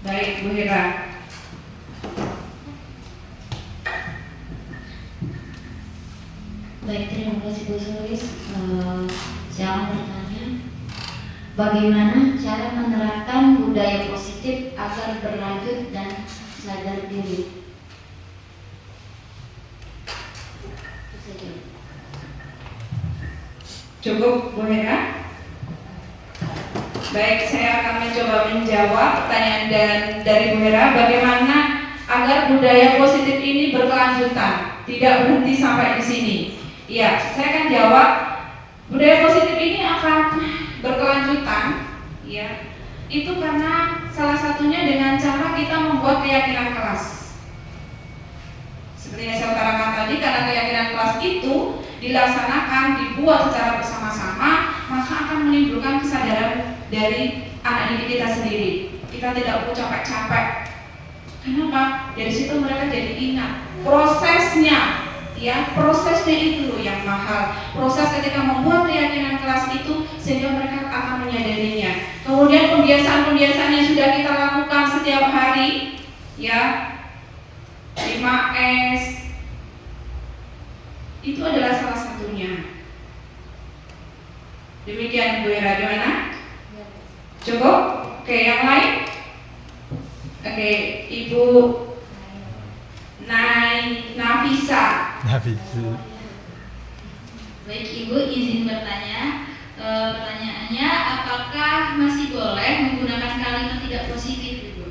Baik, Bu Hera. Baik, terima kasih Bu Sulis. Saya akan bertanya, bagaimana cara menerapkan budaya positif agar berlanjut dan sadar diri? Itu saja. Cukup, Bu Hera? Baik, saya akan mencoba menjawab pertanyaan dari Bu Hera. Bagaimana agar budaya positif ini berkelanjutan, tidak berhenti sampai di sini? Iya, saya akan jawab. Budaya positif ini akan berkelanjutan, ya. Itu karena salah satunya dengan cara kita membuat keyakinan kelas. Seperti yang saya utarakan tadi, karena keyakinan kelas itu dilaksanakan, dibuat secara bersama-sama, maka akan menimbulkan kesadaran dari anak didik kita sendiri. Kita tidak perlu capek-capek. Kenapa? Dari situ mereka jadi ingat prosesnya. Ya, prosesnya itu loh yang mahal. Proses ketika membuat keyakinan kelas itu sehingga mereka akan menyadarinya. Kemudian pembiasaan-pembiasaan yang sudah kita lakukan setiap hari, ya, 5S itu adalah salah satunya. Demikian Bu Hera, gimana? Cukup? Oke, yang lain? Oke, Ibu Nafisa. Baik Ibu, izin bertanya. Pertanyaannya, apakah masih boleh menggunakan kalimat tidak positif Ibu?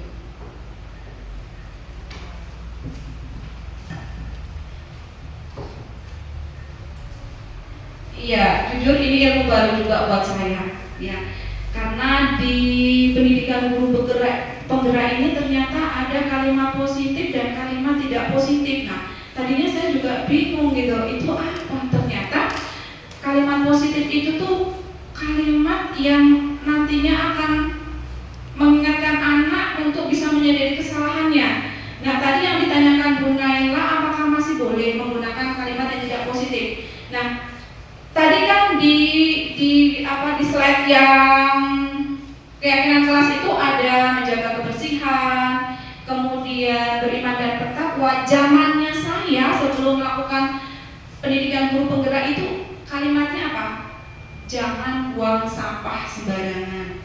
Iya, jujur ini ilmu baru juga buat saya. Ya, karena di pendidikan guru penggerak ini ternyata ada kalimat positif dan kalimat tidak positif. Nah, tadinya saya juga bingung gitu, itu apa? Ternyata kalimat positif itu tuh kalimat yang nantinya akan mengingatkan anak untuk bisa menyadari kesalahannya. Nah, tadi yang ditanyakan Bu Naila, apakah boleh menggunakan kalimat yang tidak positif. Nah, tadi kan di slide yang keyakinan kelas itu ada menjaga kebersihan, kemudian beriman dan bertakwa. Zamannya saya sebelum melakukan pendidikan guru penggerak itu kalimatnya apa? Jangan buang sampah sembarangan.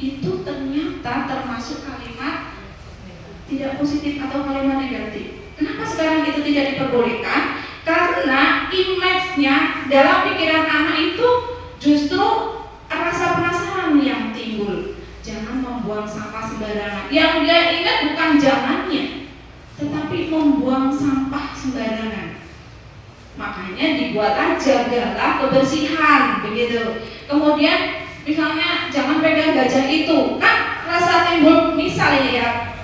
Itu ternyata termasuk kalimat tidak positif atau kalimat negatif. Kenapa sekarang itu tidak diperbolehkan? Karena image-nya dalam pikiran anak itu justru rasa penasaran yang timbul. Jangan membuang sampah sembarangan. Yang dia ingat bukan jangannya, tetapi membuang sampah sembarangan. Makanya dibuatlah jagalah kebersihan, begitu. Kemudian misalnya jangan pegang gajah itu, kan rasa timbul misal ini ya,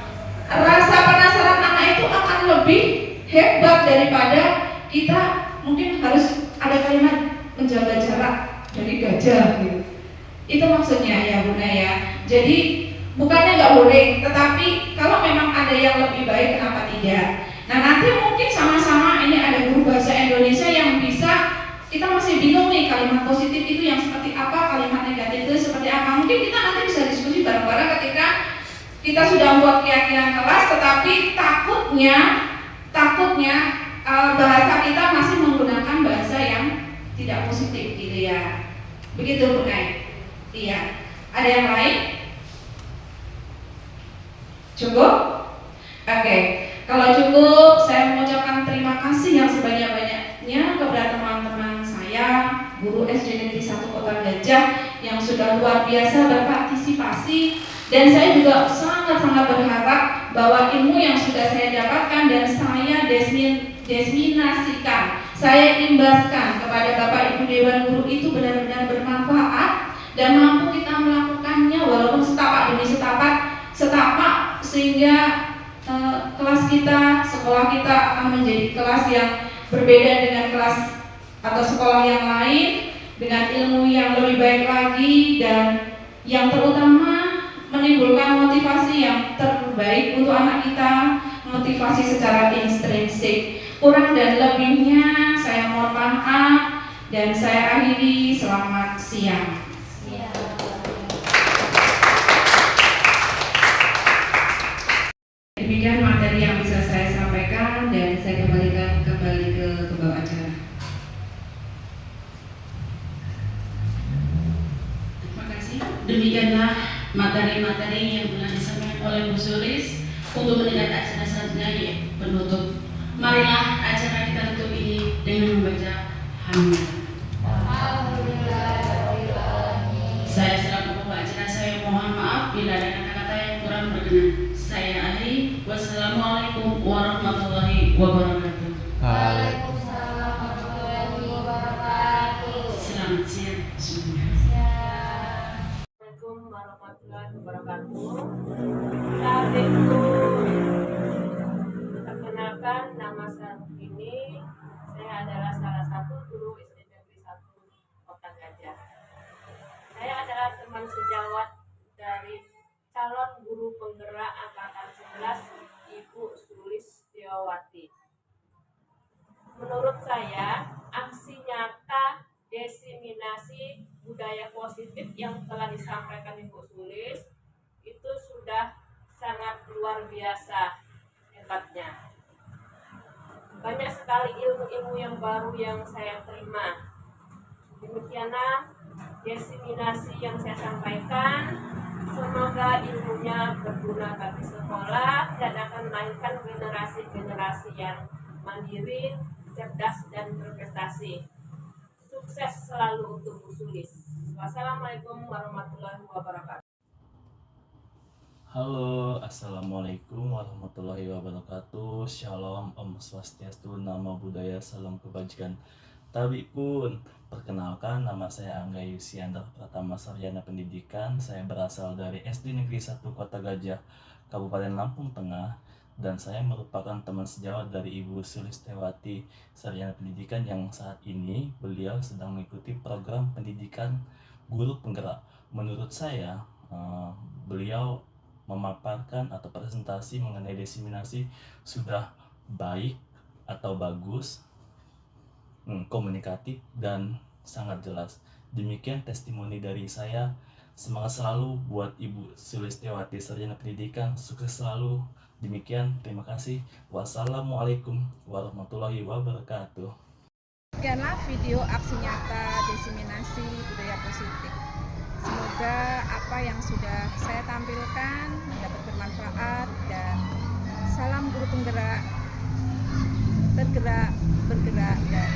rasa penasaran anak itu akan lebih hebat daripada kita mungkin harus ada kalimat menjaga jarak dari gajah gitu. Itu maksudnya ya Bunda ya. Jadi bukannya nggak boleh, tetapi kalau memang ada yang lebih baik kenapa tidak. Nah nanti mungkin sama-sama ini ada guru bahasa Indonesia yang bisa, kita masih bingung nih kalimat positif itu yang seperti apa, kalimat negatif itu seperti apa. Mungkin kita nanti bisa diskusi bareng-bareng ketika kita sudah buat keyakinan kelas, tetapi takutnya bahasa kita masih menggunakan bahasa yang tidak positif gitu ya. Begitu Bu Nay. Iya. Ada yang lain? Cukup? Oke. Kalau cukup, saya mengucapkan terima kasih yang sebanyak-banyaknya kepada teman-teman saya, guru SD Negeri 1 Kota Gajah yang sudah luar biasa berpartisipasi, dan saya juga sangat-sangat berharap bahwa ilmu yang sudah saya dapatkan dan saya desminasikan, saya imbaskan kepada Bapak Ibu Dewan Guru itu benar-benar bermanfaat dan mampu kita melakukannya walaupun setapak demi setapak sehingga kelas kita, sekolah kita akan menjadi kelas yang berbeda dengan kelas atau sekolah yang lain, dengan ilmu yang lebih baik lagi, dan yang terutama menimbulkan motivasi yang terbaik untuk anak kita, motivasi secara intrinsik. Kurang dan lebihnya saya mohon maaf dan saya akhiri. Selamat siang. Demikian materi yang bisa saya sampaikan dan saya kembali ke pembawa acara. Terima kasih. Demikianlah materi-materi yang telah disampaikan oleh Bu Sulis. Untuk meningkat acara selanjutnya yaitu penutup. Marilah acara kita tutup ini dengan membaca hamdulillah. Saya selaku pembawa acara, saya mohon maaf bila ada kata-kata yang kurang berkenan. Saya akhiri. Wassalamualaikum warahmatullahi wabarakatuh. Waalaikumsalam warahmatullahi wabarakatuh. Selamat siang semuanya. Assalamualaikum warahmatullahi wabarakatuh. Assalamualaikum. Perkenalkan, nama saya ini. Saya adalah salah satu guru SD Negeri 1 Kota Gajah. Saya adalah teman sejawat dari calon guru penggerak angkatan 11 Ibu Sulistiawati. Menurut saya, aksi nyata desiminasi budaya positif yang telah disampaikan Ibu Sulis itu sudah sangat luar biasa hebatnya. Banyak sekali ilmu-ilmu yang baru yang saya terima. Demikianlah desiminasi yang saya sampaikan. Semoga ilmunya berguna bagi sekolah dan akan melahirkan generasi-generasi yang mandiri, cerdas, dan berprestasi. Sukses selalu untuk Bu Sulis. Wassalamualaikum warahmatullahi wabarakatuh. Halo, assalamualaikum warahmatullahi wabarakatuh. Shalom, Om Swastiastu, Namo Buddhaya, salam kebajikan. Tabi pun, perkenalkan nama saya Angga Yusiandra Pratama Sarjana Pendidikan. Saya berasal dari SD Negeri 1 Kota Gajah, Kabupaten Lampung Tengah, dan saya merupakan teman sejawat dari Ibu Sulistiawati, Sarjana Pendidikan, yang saat ini beliau sedang mengikuti program pendidikan guru penggerak. Menurut saya, beliau memaparkan atau presentasi mengenai desiminasi sudah baik, atau bagus, komunikatif, dan sangat jelas. Demikian testimoni dari saya. Semangat selalu buat Ibu Sulistiawati, Sarjana Pendidikan. Sukses selalu. Demikian, terima kasih. Wassalamualaikum warahmatullahi wabarakatuh. Demikianlah video aksi nyata diseminasi budaya positif. Semoga apa yang sudah saya tampilkan dapat bermanfaat, dan salam guru penggerak, tergerak, bergerak, dan